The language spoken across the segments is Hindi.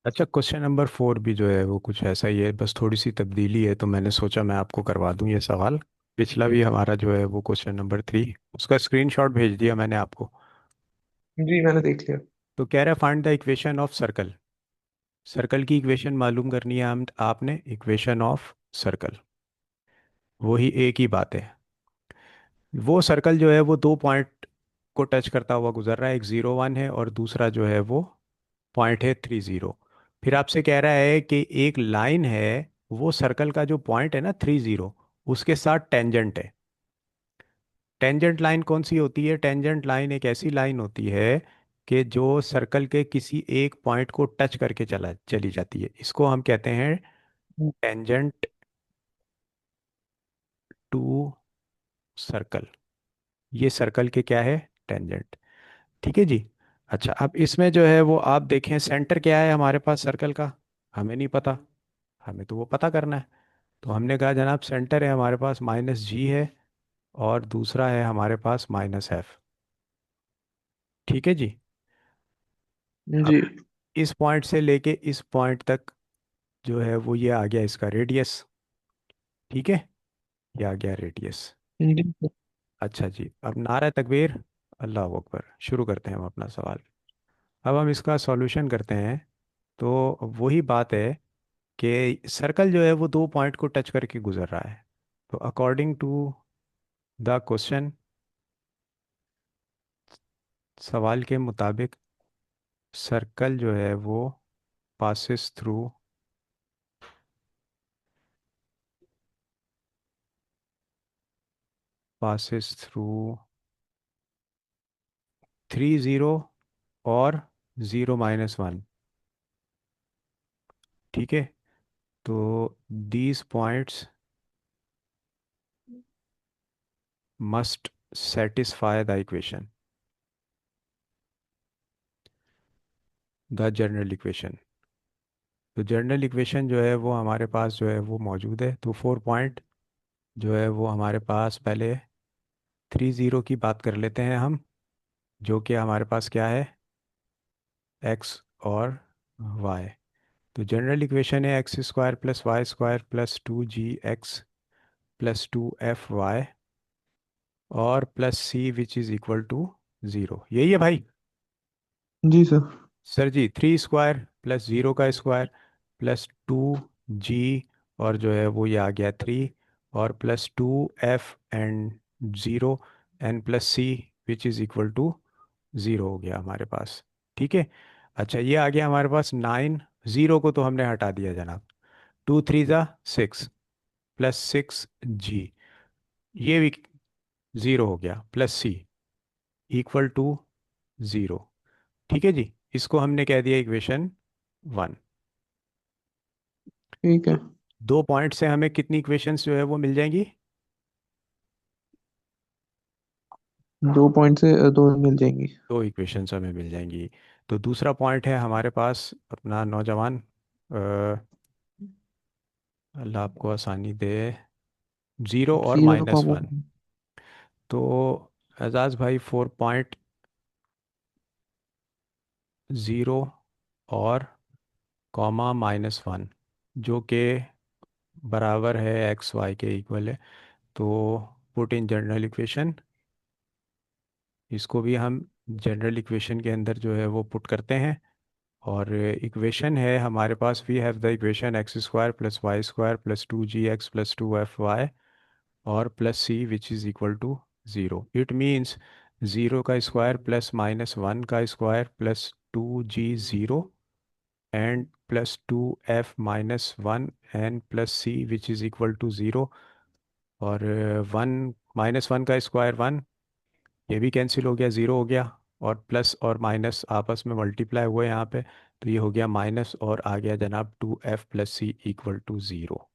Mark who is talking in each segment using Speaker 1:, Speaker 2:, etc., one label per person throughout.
Speaker 1: अच्छा, क्वेश्चन नंबर 4 भी जो है वो कुछ ऐसा ही है, बस थोड़ी सी तब्दीली है, तो मैंने सोचा मैं आपको करवा दूं ये सवाल। पिछला भी हमारा जो है वो क्वेश्चन नंबर 3, उसका स्क्रीनशॉट भेज दिया मैंने आपको।
Speaker 2: जी मैंने देख लिया।
Speaker 1: तो कह रहा है find the equation of circle. Circle की इक्वेशन मालूम करनी है हम आपने, इक्वेशन ऑफ सर्कल। वही एक ही बात है। वो सर्कल जो है वो दो पॉइंट को टच करता हुआ गुजर रहा है, एक 0 1 है और दूसरा जो है वो पॉइंट है 3 0। फिर आपसे कह रहा है कि एक लाइन है, वो सर्कल का जो पॉइंट है ना 3 0, उसके साथ टेंजेंट है। टेंजेंट लाइन कौन सी होती है? टेंजेंट लाइन एक ऐसी लाइन होती है कि जो सर्कल के किसी एक पॉइंट को टच करके चली जाती है। इसको हम कहते हैं टेंजेंट टू सर्कल। ये सर्कल के क्या है? टेंजेंट। ठीक है जी। अच्छा, अब इसमें जो है वो आप देखें, सेंटर क्या है हमारे पास सर्कल का? हमें नहीं पता, हमें तो वो पता करना है। तो हमने कहा जनाब सेंटर है हमारे पास -G है, और दूसरा है हमारे पास -F। ठीक है जी। अब
Speaker 2: जी।
Speaker 1: इस पॉइंट से लेके इस पॉइंट तक जो है वो ये आ गया इसका रेडियस। ठीक है, ये आ गया रेडियस।
Speaker 2: जी।
Speaker 1: अच्छा जी, अब नारा तकबीर, अल्लाह अकबर, शुरू करते हैं हम अपना सवाल। अब हम इसका सॉल्यूशन करते हैं। तो वही बात है कि सर्कल जो है वो दो पॉइंट को टच करके गुजर रहा है। तो अकॉर्डिंग टू द क्वेश्चन, सवाल के मुताबिक सर्कल जो है वो पासिस थ्रू पासिस थ्रू 3 0 और 0 - 1। ठीक है, तो these points must satisfy the equation, the general equation. तो जनरल इक्वेशन जो है वो हमारे पास जो है वो मौजूद है। तो 4 पॉइंट जो है वो हमारे पास, पहले 3 0 की बात कर लेते हैं हम, जो कि हमारे पास क्या है? एक्स और वाई। तो जनरल इक्वेशन है x² + y² + 2gx + 2fy और +c which is equal to 0। यही है भाई?
Speaker 2: जी सर।
Speaker 1: सर जी, 3² + 0 का स्क्वायर +2g, और जो है वो ये आ गया 3, और +2f and 0 n +c which is equal to 0 हो गया हमारे पास। ठीक है। अच्छा, ये आ गया हमारे पास 9। 0 को तो हमने हटा दिया जनाब। 2 3 = 6 +6g, ये भी 0 हो गया, +c इक्वल टू 0। ठीक है जी, इसको हमने कह दिया इक्वेशन 1।
Speaker 2: ठीक है।
Speaker 1: तो दो पॉइंट से हमें कितनी इक्वेशंस जो है वो मिल जाएंगी?
Speaker 2: 2 पॉइंट से दो मिल जाएंगी।
Speaker 1: दो इक्वेशंस हमें मिल जाएंगी। तो दूसरा पॉइंट है हमारे पास अपना नौजवान, अल्लाह आपको आसानी दे, 0 और0, -1। तो एजाज भाई, 4.0 और -1, जो कि बराबर है एक्स वाई के इक्वल है। तो पुट इन जनरल इक्वेशन, इसको भी हम जनरल इक्वेशन के अंदर जो है वो पुट करते हैं। और इक्वेशन है हमारे पास, we have the equation x² + y² + 2gx + 2fy और +c which is equal to 0। It means 0 का स्क्वायर +-1 का square +2g 0 and +2f - 1 and +c which is equal to 0। और 1 - 1 का स्क्वायर 1, ये भी कैंसिल हो गया, 0 हो गया। और प्लस और माइनस आपस में मल्टीप्लाई हुए यहाँ पे, तो ये हो गया माइनस, और आ गया जनाब 2f + c इक्वल टू 0।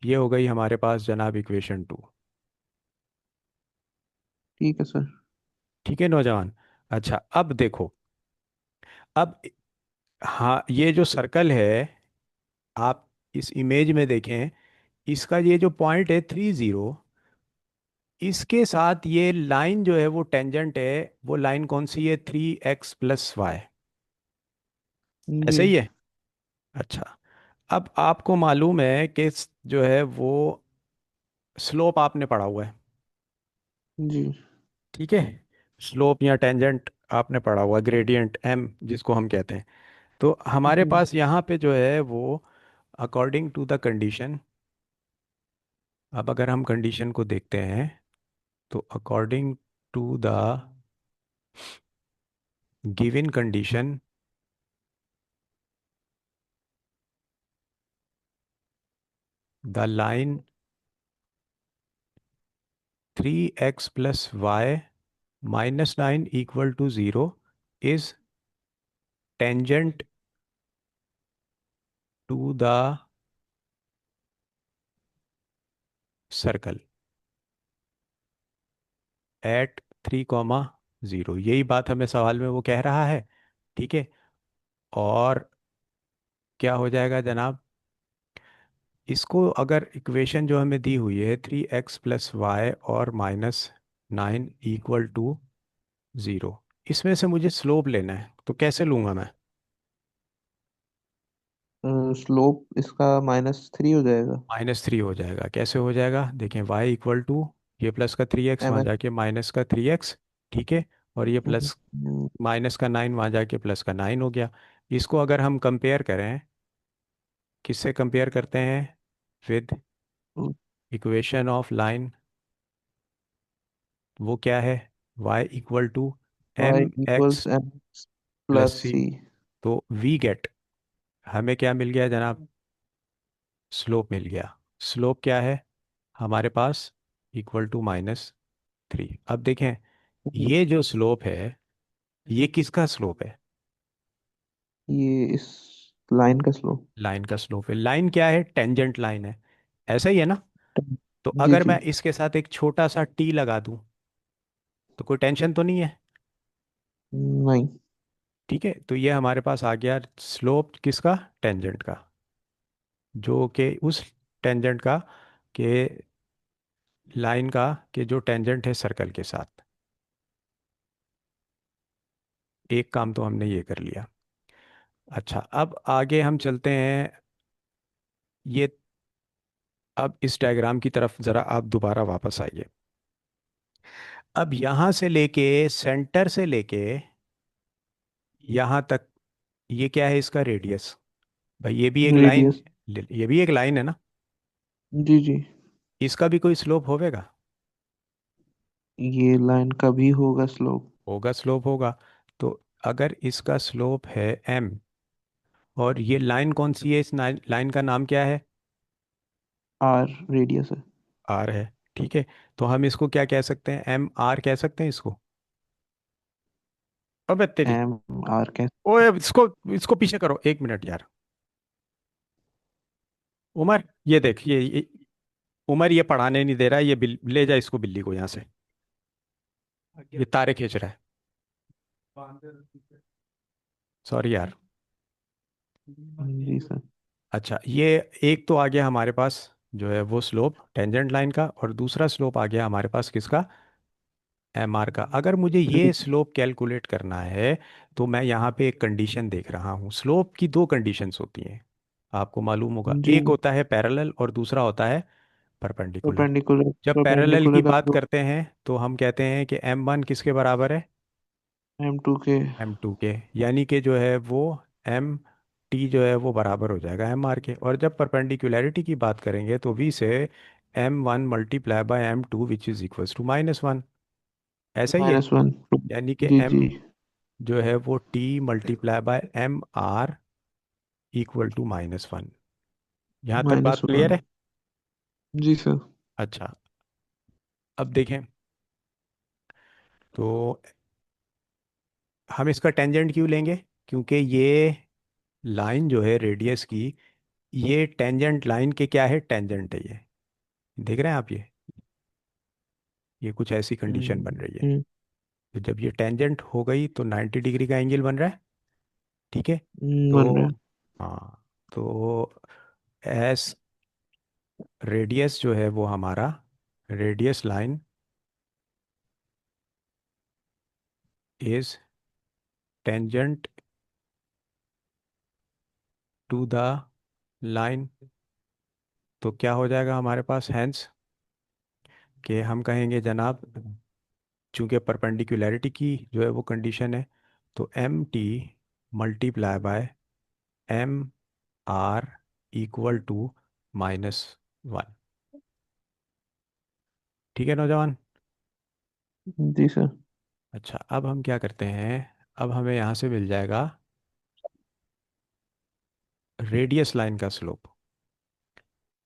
Speaker 1: ये हो गई हमारे पास जनाब इक्वेशन 2।
Speaker 2: ठीक है सर।
Speaker 1: ठीक है नौजवान। अच्छा, अब देखो, अब हाँ, ये जो सर्कल है, आप इस इमेज में देखें, इसका ये जो पॉइंट है 3 0, इसके साथ ये लाइन जो है वो टेंजेंट है। वो लाइन कौन सी है? 3x + y।
Speaker 2: जी।
Speaker 1: ऐसे ही है? अच्छा, अब आपको मालूम है कि जो है वो स्लोप आपने पढ़ा हुआ है।
Speaker 2: जी।
Speaker 1: ठीक है, स्लोप या टेंजेंट आपने पढ़ा हुआ, ग्रेडियंट एम जिसको हम कहते हैं। तो हमारे
Speaker 2: जी।
Speaker 1: पास यहाँ पे जो है वो अकॉर्डिंग टू द कंडीशन, अब अगर हम कंडीशन को देखते हैं तो according to the given condition, the line 3x + y - 9 = 0 is tangent to the circle eight 3, 0। यही बात हमें सवाल में वो कह रहा है। ठीक है, और क्या हो जाएगा जनाब, इसको अगर इक्वेशन जो हमें दी हुई है 3x + y और -9 = 0, इसमें से मुझे स्लोप लेना है, तो कैसे लूंगा मैं?
Speaker 2: स्लोप इसका -3 हो जाएगा।
Speaker 1: -3 हो जाएगा। कैसे हो जाएगा, देखें, y = ये प्लस का 3x
Speaker 2: एम
Speaker 1: वहाँ
Speaker 2: एच।
Speaker 1: जाके माइनस का 3x। ठीक है, और ये प्लस माइनस का 9 वहाँ जाके प्लस का 9 हो गया। इसको अगर हम कंपेयर करें, किससे कंपेयर करते हैं, विद इक्वेशन ऑफ लाइन, वो क्या है, y =
Speaker 2: Y
Speaker 1: M
Speaker 2: equals
Speaker 1: X
Speaker 2: M
Speaker 1: plus
Speaker 2: plus
Speaker 1: C
Speaker 2: C.
Speaker 1: तो वी गेट, हमें क्या मिल गया जनाब, स्लोप मिल गया। स्लोप क्या है हमारे पास, =-3। अब देखें, ये जो स्लोप है ये किसका स्लोप है,
Speaker 2: ये इस लाइन का स्लोप।
Speaker 1: लाइन का स्लोप है। लाइन क्या है, टेंजेंट लाइन है, ऐसा ही है ना। तो
Speaker 2: जी
Speaker 1: अगर
Speaker 2: जी।
Speaker 1: मैं इसके साथ एक छोटा सा टी लगा दूं तो कोई टेंशन तो नहीं है।
Speaker 2: नहीं।
Speaker 1: ठीक है, तो ये हमारे पास आ गया स्लोप किसका, टेंजेंट का, जो कि उस टेंजेंट का, के लाइन का, के जो टेंजेंट है सर्कल के साथ। एक काम तो हमने ये कर लिया। अच्छा, अब आगे हम चलते हैं। ये, अब इस डायग्राम की तरफ ज़रा आप दोबारा वापस आइए। अब यहाँ से लेके, सेंटर से लेके यहाँ तक, ये क्या है, इसका रेडियस। भाई ये भी एक लाइन,
Speaker 2: रेडियस।
Speaker 1: ये भी एक लाइन है ना,
Speaker 2: जी जी।
Speaker 1: इसका भी कोई स्लोप होवेगा,
Speaker 2: ये लाइन का भी होगा स्लोप।
Speaker 1: होगा, स्लोप होगा। तो अगर इसका स्लोप है m, और ये लाइन कौन सी है, इस लाइन का नाम क्या है,
Speaker 2: आर रेडियस है।
Speaker 1: r है। ठीक है, तो हम इसको क्या कह सकते हैं, एम आर कह सकते हैं इसको। अबे तेरी,
Speaker 2: एम आर कैसे?
Speaker 1: ओए इसको, इसको पीछे करो 1 मिनट यार। उमर, ये देख, उमर ये पढ़ाने नहीं दे रहा है, ये ले जा इसको, बिल्ली को यहाँ से, ये तारे खींच रहा है। सॉरी यार।
Speaker 2: जी सर।
Speaker 1: अच्छा, ये एक तो आ गया हमारे पास जो है वो स्लोप टेंजेंट लाइन का, और दूसरा स्लोप आ गया हमारे पास किसका, एम आर का। अगर मुझे ये स्लोप कैलकुलेट करना है तो मैं यहाँ पे एक कंडीशन देख रहा हूँ। स्लोप की दो कंडीशंस होती हैं, आपको मालूम होगा,
Speaker 2: जी।
Speaker 1: एक होता है पैरेलल और दूसरा होता है परपेंडिकुलर।
Speaker 2: परपेंडिकुलर।
Speaker 1: जब पैरेलल की
Speaker 2: परपेंडिकुलर का
Speaker 1: बात
Speaker 2: स्लोप
Speaker 1: करते हैं तो हम कहते हैं कि m1 किसके बराबर है,
Speaker 2: M2 के।
Speaker 1: m2 के, यानी कि जो है वो m t जो है वो बराबर हो जाएगा mr के। और जब परपेंडिकुलरिटी की बात करेंगे तो v से m1 × m2 which is equals to -1, ऐसा ही है।
Speaker 2: -1।
Speaker 1: यानी कि
Speaker 2: जी
Speaker 1: m
Speaker 2: जी।
Speaker 1: जो है वो t × mr = -1। यहाँ तक बात क्लियर
Speaker 2: -1।
Speaker 1: है।
Speaker 2: जी सर।
Speaker 1: अच्छा, अब देखें, तो हम इसका टेंजेंट क्यों लेंगे, क्योंकि ये लाइन जो है रेडियस की, ये टेंजेंट लाइन के क्या है, टेंजेंट है ये, देख रहे हैं आप, ये कुछ ऐसी कंडीशन बन रही है।
Speaker 2: हम्म,
Speaker 1: तो जब ये टेंजेंट हो गई तो 90 डिग्री का एंगल बन रहा है। ठीक है,
Speaker 2: बन
Speaker 1: तो
Speaker 2: रहा है।
Speaker 1: हाँ, तो एस रेडियस जो है वो हमारा, radius line is tangent to the line, तो क्या हो जाएगा हमारे पास हैंस कि हम कहेंगे जनाब, चूंकि परपेंडिकुलैरिटी की जो है वो कंडीशन है, तो m t multiply by m r equal to -1। ठीक है नौजवान।
Speaker 2: जी सर।
Speaker 1: अच्छा, अब हम क्या करते हैं, अब हमें यहाँ से मिल जाएगा रेडियस लाइन का स्लोप।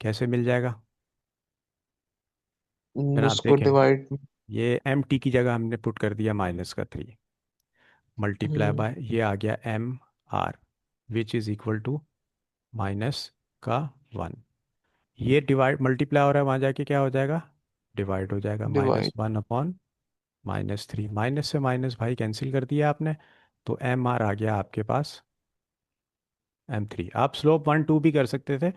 Speaker 1: कैसे मिल जाएगा जनाब?
Speaker 2: उसको
Speaker 1: देखें,
Speaker 2: डिवाइड।
Speaker 1: ये एम टी की जगह हमने पुट कर दिया -3, मल्टीप्लाई
Speaker 2: हम्म।
Speaker 1: बाय ये आ गया m r, which is equal to minus का 1। ये डिवाइड मल्टीप्लाई हो रहा है, वहाँ जाके क्या हो जाएगा, डिवाइड हो जाएगा,
Speaker 2: डिवाइड।
Speaker 1: -1 अपॉन -3। माइनस से माइनस भाई कैंसिल कर दिया आपने, तो एम आर आ गया आपके पास M3। आप स्लोप 1 2 भी कर सकते थे,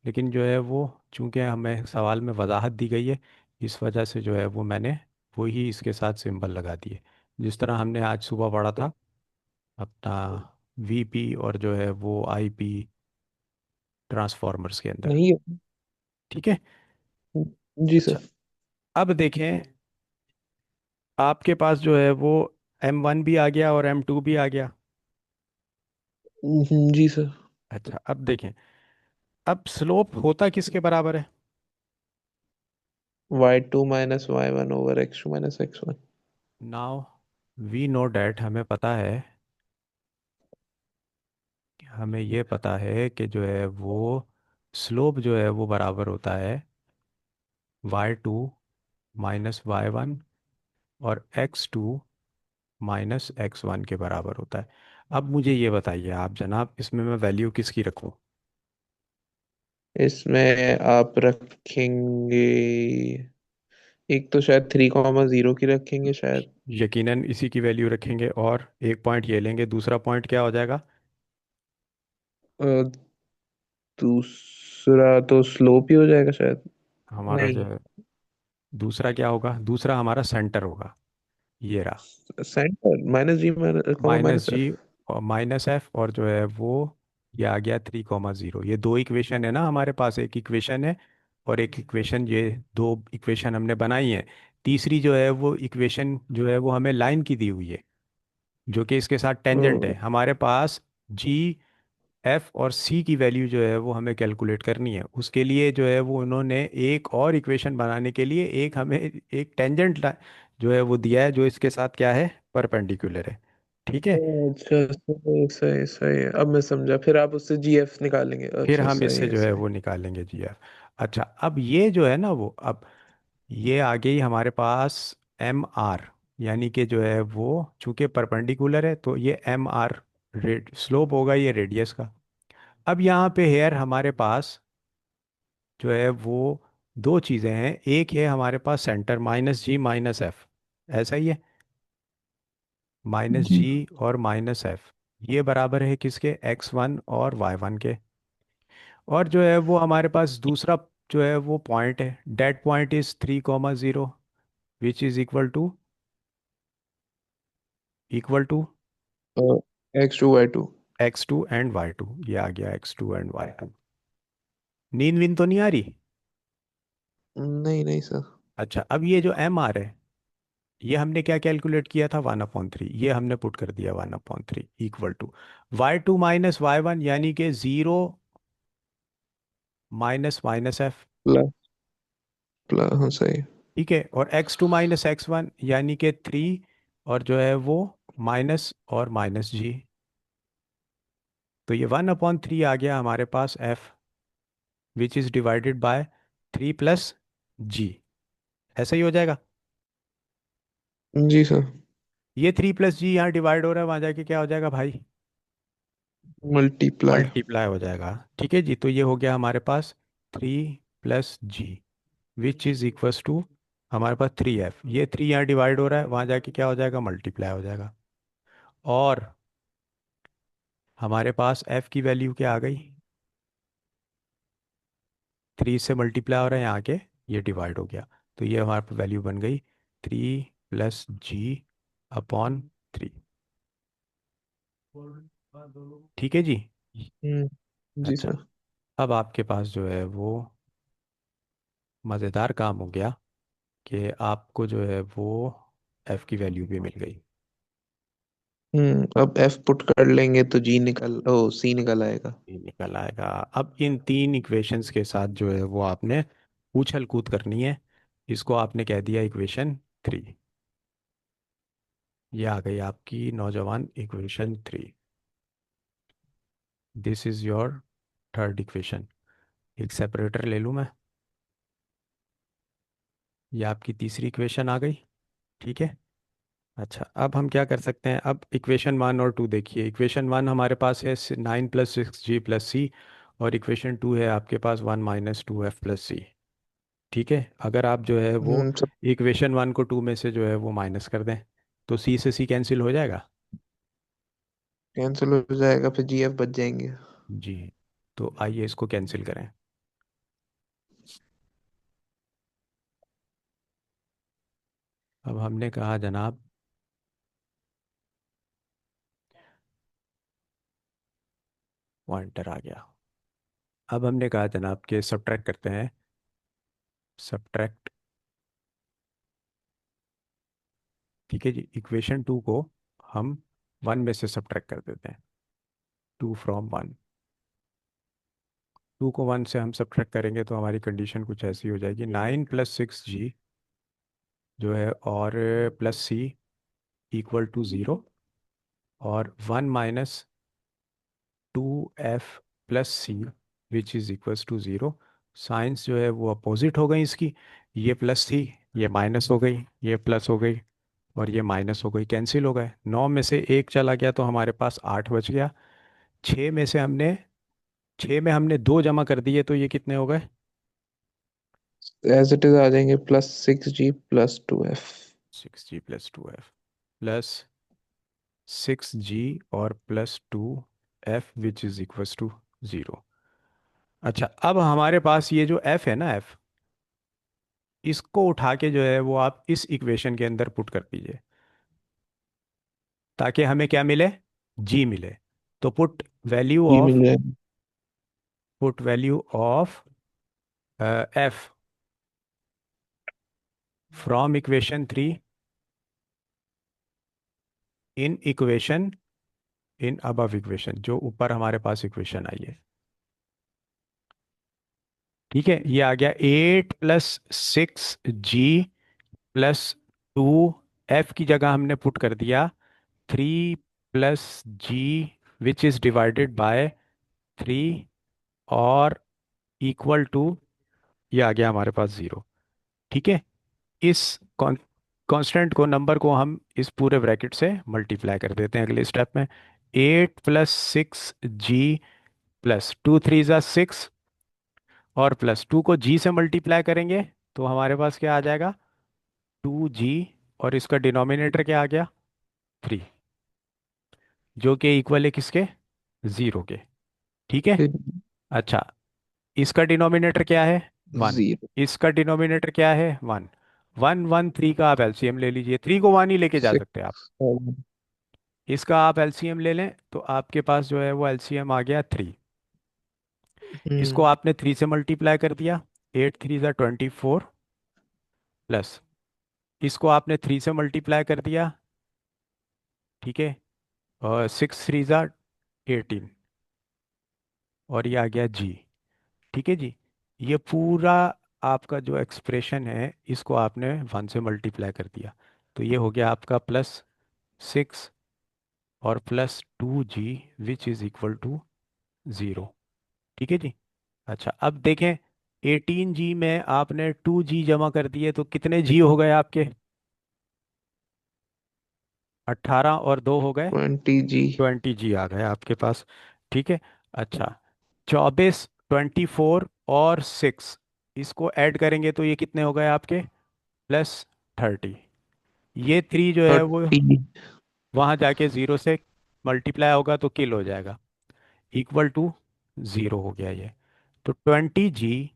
Speaker 1: लेकिन जो है वो चूंकि हमें सवाल में वजाहत दी गई है, इस वजह से जो है वो मैंने वही इसके साथ सिंबल लगा दिए, जिस तरह हमने आज सुबह पढ़ा था अपना VP और जो है वो IP ट्रांसफॉर्मर्स के अंदर।
Speaker 2: नहीं है।
Speaker 1: ठीक है।
Speaker 2: जी
Speaker 1: अच्छा,
Speaker 2: सर।
Speaker 1: अब देखें, आपके पास जो है वो M1 भी आ गया और M2 भी आ गया।
Speaker 2: जी सर।
Speaker 1: अच्छा, अब देखें, अब स्लोप होता किसके बराबर है?
Speaker 2: y2 minus y1 over x2 minus x1।
Speaker 1: Now we know that, हमें पता है, हमें ये पता है कि जो है वो स्लोप जो है वो बराबर होता है y2 -y1 और x2 -x1 के बराबर होता है। अब मुझे ये बताइए आप जनाब, इसमें मैं वैल्यू किसकी रखूं?
Speaker 2: इसमें आप रखेंगे, एक तो शायद 3,0 की रखेंगे शायद।
Speaker 1: यकीनन इसी की वैल्यू रखेंगे, और एक पॉइंट ये लेंगे, दूसरा पॉइंट क्या हो जाएगा?
Speaker 2: अ, दूसरा तो स्लोप ही हो जाएगा शायद।
Speaker 1: हमारा जो
Speaker 2: नहीं।
Speaker 1: है दूसरा क्या होगा? दूसरा हमारा सेंटर होगा, ये रहा,
Speaker 2: सेंटर माइनस जी माइनस
Speaker 1: माइनस
Speaker 2: माइनस
Speaker 1: जी
Speaker 2: एफ।
Speaker 1: और -f, और जो है वो ये आ गया 3,0। ये दो इक्वेशन है ना हमारे पास, एक इक्वेशन है और एक इक्वेशन, ये दो इक्वेशन हमने बनाई है। तीसरी जो है वो इक्वेशन जो है वो हमें लाइन की दी हुई है, जो कि इसके साथ टेंजेंट है हमारे पास। G F और C की वैल्यू जो है वो हमें कैलकुलेट करनी है, उसके लिए जो है वो उन्होंने एक और इक्वेशन बनाने के लिए एक हमें एक टेंजेंट जो है वो दिया है, जो इसके साथ क्या है, परपेंडिकुलर है। ठीक है।
Speaker 2: अच्छा, सही सही सही, अब मैं समझा, फिर आप उससे जी एफ निकालेंगे।
Speaker 1: फिर
Speaker 2: अच्छा,
Speaker 1: हम
Speaker 2: सही
Speaker 1: इससे
Speaker 2: है
Speaker 1: जो है
Speaker 2: सही।
Speaker 1: वो निकालेंगे GF। अच्छा, अब ये जो है ना वो, अब ये आ गई हमारे पास MR, यानी कि जो है वो चूंकि परपेंडिकुलर है तो ये MR रेड स्लोप होगा, ये रेडियस का। अब यहाँ पे हेयर हमारे पास जो है वो दो चीज़ें हैं, एक है हमारे पास सेंटर -G -F, ऐसा ही है,
Speaker 2: जी।
Speaker 1: -G और -F, ये बराबर है किसके, x1 और y1 के। और जो है वो हमारे पास दूसरा जो है वो पॉइंट है, that point is 3,0 which is equal to
Speaker 2: x2 y2।
Speaker 1: x2 and y2। ये आ गया x2 एंड y2। नींद विन तो नहीं आ रही?
Speaker 2: नहीं नहीं सर।
Speaker 1: अच्छा, अब ये जो एम आर है, ये हमने क्या कैलकुलेट किया था, 1/3, ये हमने पुट कर दिया 1/3 इक्वल टू y2 -y1, यानी कि 0 -f।
Speaker 2: प्लस प्लस, हाँ सही।
Speaker 1: ठीक है, और x2 -x1 यानी कि 3, और जो है वो माइनस और -g। तो ये 1/3 आ गया हमारे पास f, which is divided by 3 + g। ऐसा ही हो जाएगा।
Speaker 2: जी सर।
Speaker 1: ये 3 + g यहाँ डिवाइड हो रहा है, वहां जाके क्या हो जाएगा भाई,
Speaker 2: मल्टीप्लाई।
Speaker 1: मल्टीप्लाई हो जाएगा। ठीक है जी, तो ये हो गया हमारे पास 3 + g, which is equals to हमारे पास 3f। ये 3 यहाँ डिवाइड हो रहा है, वहां जाके क्या हो जाएगा, मल्टीप्लाई हो जाएगा। और हमारे पास f की वैल्यू क्या आ गई, 3 से मल्टीप्लाई हो रहा है, यहाँ के ये डिवाइड हो गया, तो ये हमारे पास वैल्यू बन गई 3 + g/3। ठीक है जी।
Speaker 2: हम्म। जी
Speaker 1: अच्छा,
Speaker 2: सर।
Speaker 1: अब आपके पास जो है वो मज़ेदार काम हो गया कि आपको जो है वो एफ की वैल्यू भी मिल गई।
Speaker 2: अब एफ पुट कर लेंगे तो जी निकल ओ सी निकल आएगा।
Speaker 1: ये निकल आएगा। अब इन तीन इक्वेशंस के साथ जो है वो आपने उछल कूद करनी है। इसको आपने कह दिया इक्वेशन 3। ये आ गई आपकी नौजवान equation 3। This is your third equation. एक सेपरेटर ले लूँ मैं। ये आपकी तीसरी इक्वेशन आ गई। ठीक है। अच्छा, अब हम क्या कर सकते हैं? अब इक्वेशन 1 और 2 देखिए। इक्वेशन 1 हमारे पास है 9 + 6g + c। और इक्वेशन 2 है आपके पास 1 - 2f + c। ठीक है। अगर आप जो है वो
Speaker 2: सब
Speaker 1: इक्वेशन 1 को 2 में से जो है वो माइनस कर दें, तो सी से सी कैंसिल हो जाएगा।
Speaker 2: कैंसिल हो जाएगा, फिर जी एफ बच जाएंगे।
Speaker 1: जी। तो आइए इसको कैंसिल करें। अब हमने कहा जनाब, पॉइंटर आ गया। अब हमने कहा जनाब कि सब्ट्रैक्ट करते हैं। सब्ट्रैक्ट। ठीक है जी। इक्वेशन 2 को हम 1 में से सब्ट्रैक्ट कर देते हैं। 2 from 1। 2 को 1 से हम सब्ट्रैक्ट करेंगे तो हमारी कंडीशन कुछ ऐसी हो जाएगी। 9 + 6g जो है और +c = 0। और 1 - 2f + c which is equals to 0। Science जो है वो अपोजिट हो गई इसकी। ये प्लस थी, ये माइनस हो गई, ये प्लस हो गई, और ये माइनस हो गई, कैंसिल हो गए। 9 में से 1 चला गया तो हमारे पास 8 बच गया। 6 में से हमने 6 में हमने 2 जमा कर दिए तो ये कितने हो गए?
Speaker 2: एज इट इज आ जाएंगे, +6g + 2f।
Speaker 1: 6g + 2f +6g और +2f which is equals to 0। अच्छा, अब हमारे पास ये जो f है ना, f, इसको उठा के जो है वो आप इस इक्वेशन के अंदर पुट कर दीजिए, ताकि हमें क्या मिले? g मिले। तो
Speaker 2: जी मिल जाएगा।
Speaker 1: Put value of f from equation 3 in equation, in above equation, जो ऊपर हमारे पास इक्वेशन आई है। ठीक है। ये आ गया 8 + 6g + 2f की जगह हमने पुट कर दिया 3 + g which is divided by 3 और इक्वल टू, ये आ गया हमारे पास 0। ठीक है। इस कांस्टेंट को, नंबर को हम इस पूरे ब्रैकेट से मल्टीप्लाई कर देते हैं अगले स्टेप में। 8 + 6g + 2 3 = 6 और +2 को g से मल्टीप्लाई करेंगे तो हमारे पास क्या आ जाएगा? 2g। और इसका डिनोमिनेटर क्या आ गया? 3, जो कि इक्वल है किसके? 0 के। ठीक है।
Speaker 2: फिर
Speaker 1: अच्छा, इसका डिनोमिनेटर क्या है? 1।
Speaker 2: 0।
Speaker 1: इसका डिनोमिनेटर क्या है? 1। 1 1 3 का आप एलसीएम ले लीजिए। 3 को 1 ही लेके जा सकते हैं आप।
Speaker 2: 6
Speaker 1: इसका आप एलसीएम ले लें तो आपके पास जो है वो एलसीएम आ गया 3। इसको
Speaker 2: हम्म
Speaker 1: आपने 3 से मल्टीप्लाई कर दिया। 8 3 = 24 प्लस, इसको आपने 3 से मल्टीप्लाई कर दिया। ठीक है। और 6 3 = 18 और ये आ गया जी। ठीक है जी। ये पूरा आपका जो एक्सप्रेशन है इसको आपने 1 से मल्टीप्लाई कर दिया, तो ये हो गया आपका +6 और +2g which is equal to 0। ठीक है जी। अच्छा, अब देखें, 18g में आपने 2g जमा कर दिए तो कितने g हो गए आपके? 18 और 2 हो गए
Speaker 2: 20g।
Speaker 1: 20g आ गए आपके पास। ठीक है। अच्छा, 24 24 और 6 इसको ऐड करेंगे तो ये कितने हो गए आपके? +30। ये 3 जो है वो
Speaker 2: 30।
Speaker 1: वहाँ जाके 0 से मल्टीप्लाई होगा तो किल हो जाएगा, इक्वल टू 0 हो गया ये। तो 20g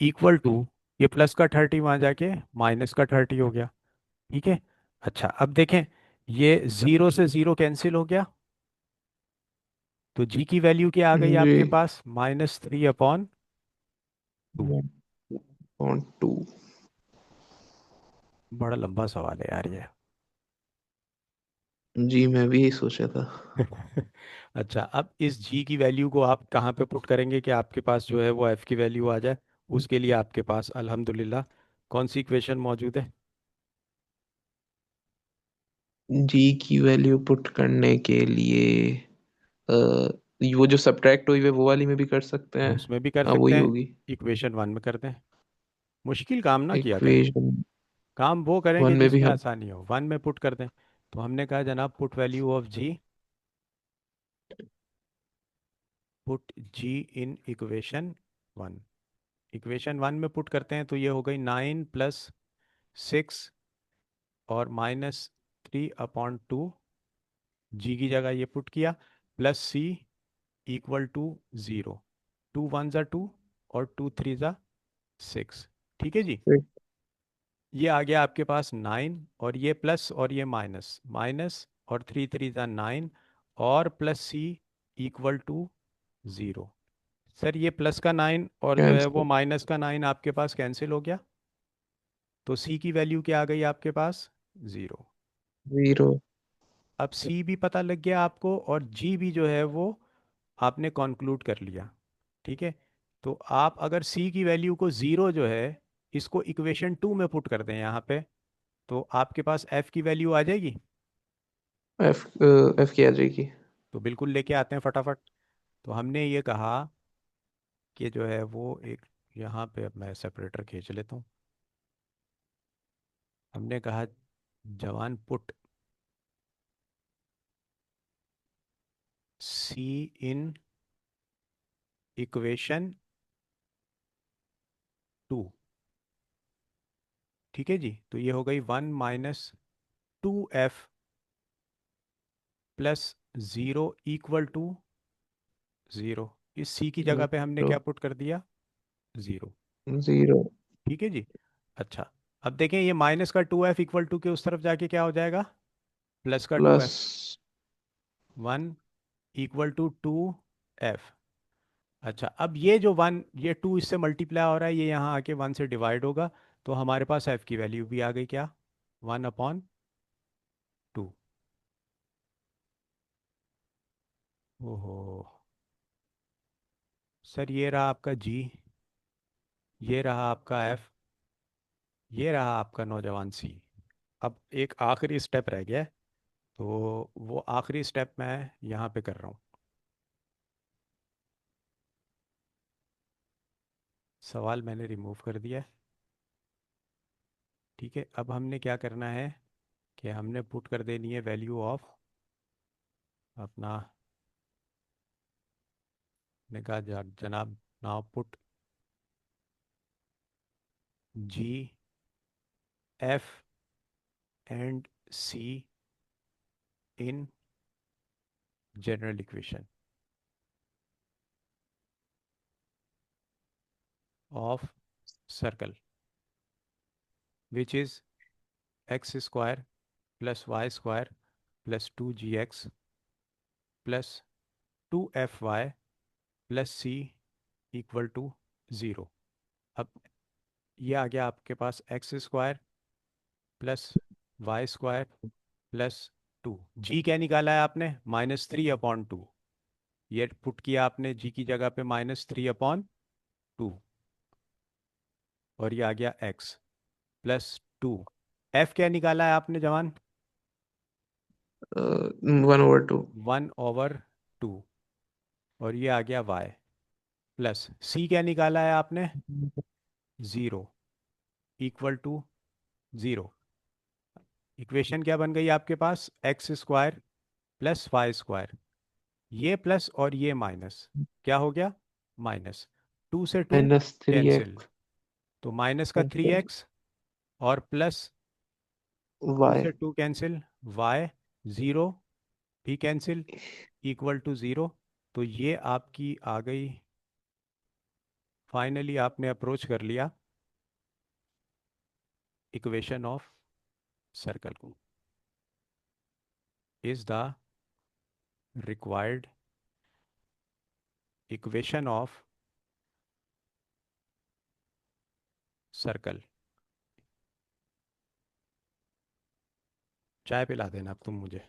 Speaker 1: इक्वल टू, ये प्लस का 30 वहाँ जाके माइनस का 30 हो गया। ठीक है। अच्छा, अब देखें, ये 0 से 0 कैंसिल हो गया। तो जी की वैल्यू क्या आ गई
Speaker 2: जी।
Speaker 1: आपके पास, -3/2।
Speaker 2: 1/2।
Speaker 1: बड़ा लंबा सवाल है यार ये।
Speaker 2: जी मैं भी यही सोचा था।
Speaker 1: अच्छा, अब इस जी की वैल्यू को आप कहाँ पे पुट करेंगे कि आपके पास जो है वो एफ की वैल्यू आ जाए? उसके लिए आपके पास अल्हम्दुलिल्लाह कौन सी इक्वेशन मौजूद है?
Speaker 2: जी की वैल्यू पुट करने के लिए अ, वो जो सब्ट्रैक्ट हुई है वो वाली में भी कर सकते हैं।
Speaker 1: उसमें भी कर
Speaker 2: हाँ
Speaker 1: सकते
Speaker 2: वही
Speaker 1: हैं,
Speaker 2: होगी।
Speaker 1: इक्वेशन वन में करते हैं। मुश्किल काम ना किया करें,
Speaker 2: इक्वेशन
Speaker 1: काम वो करेंगे
Speaker 2: वन में भी
Speaker 1: जिसमें
Speaker 2: हम।
Speaker 1: आसानी हो, वन में पुट कर दें। तो हमने कहा जनाब put value of g, put g in equation one. Equation one में पुट करते हैं तो ये हो गई 9 + 6 और -3/2। जी की जगह ये पुट किया, प्लस सी इक्वल टू 0। 2 × 1 = 2 और 2 × 3 = 6। ठीक है जी। ये आ गया आपके पास 9, और ये प्लस और ये माइनस, माइनस और 3 × 3 = 9, और plus c equal to 0। Sir ये प्लस का 9 और जो है वो
Speaker 2: कैंसिल।
Speaker 1: माइनस का 9 आपके पास कैंसिल हो गया, तो सी की वैल्यू क्या आ गई आपके पास, 0।
Speaker 2: 0।
Speaker 1: अब सी भी पता लग गया आपको, और जी भी जो है वो आपने कॉन्क्लूड कर लिया। ठीक है, तो आप अगर सी की वैल्यू को 0 जो है, इसको इक्वेशन टू में पुट कर दें यहाँ पे, तो आपके पास एफ की वैल्यू आ जाएगी।
Speaker 2: एफ एफ की आ जाएगी।
Speaker 1: तो बिल्कुल लेके आते हैं फटाफट। तो हमने ये कहा कि जो है वो एक, यहाँ पे अब मैं सेपरेटर खींच लेता हूँ। हमने कहा जवान put c in equation two. ठीक है जी, तो ये हो गई 1 - 2f प्लस 0 इक्वल टू 0। इस सी की जगह पे हमने
Speaker 2: 0।
Speaker 1: क्या पुट कर दिया, 0।
Speaker 2: 0
Speaker 1: ठीक है जी। अच्छा, अब देखें ये माइनस का 2f इक्वल टू के उस तरफ जाके क्या हो जाएगा, प्लस का टू
Speaker 2: प्लस।
Speaker 1: F 1 = 2f। अच्छा, अब ये जो 1, ये 2 इससे मल्टीप्लाई हो रहा है, ये यहाँ आके 1 से डिवाइड होगा, तो हमारे पास f की वैल्यू भी आ गई क्या, 1/2। ओहो, सर ये रहा आपका g, ये रहा आपका f, ये रहा आपका नौजवान सी। अब एक आखिरी स्टेप रह गया है, तो वो आखिरी स्टेप मैं यहाँ पे कर रहा हूँ। सवाल मैंने रिमूव कर दिया है। ठीक है, अब हमने क्या करना है कि हमने पुट कर देनी है वैल्यू ऑफ अपना, ने कहा जनाब now put g f and c in general equation of circle which is x² + y² + 2gx + 2fy + c equal to 0। अब ये आ गया आपके पास x² + y² + 2। जी क्या निकाला है आपने, -3/2। ये पुट किया आपने जी की जगह पे -3/2, और ये आ गया x + 2। f क्या निकाला है आपने जवान,
Speaker 2: 1/2।
Speaker 1: 1/2, और ये आ गया y प्लस c क्या निकाला है आपने, 0 इक्वल टू 0। इक्वेशन क्या बन गई आपके पास, x² + y², ये प्लस और ये माइनस, क्या हो गया, माइनस, 2 से 2
Speaker 2: -3
Speaker 1: कैंसिल,
Speaker 2: एक्स।
Speaker 1: तो माइनस का 3x और प्लस 2
Speaker 2: वाई।
Speaker 1: से 2 कैंसिल, y 0 भी कैंसिल, इक्वल टू 0। तो ये आपकी आ गई, फाइनली आपने अप्रोच कर लिया इक्वेशन ऑफ सर्कल को, is the required equation of circle. चाय पिला देना अब तुम मुझे।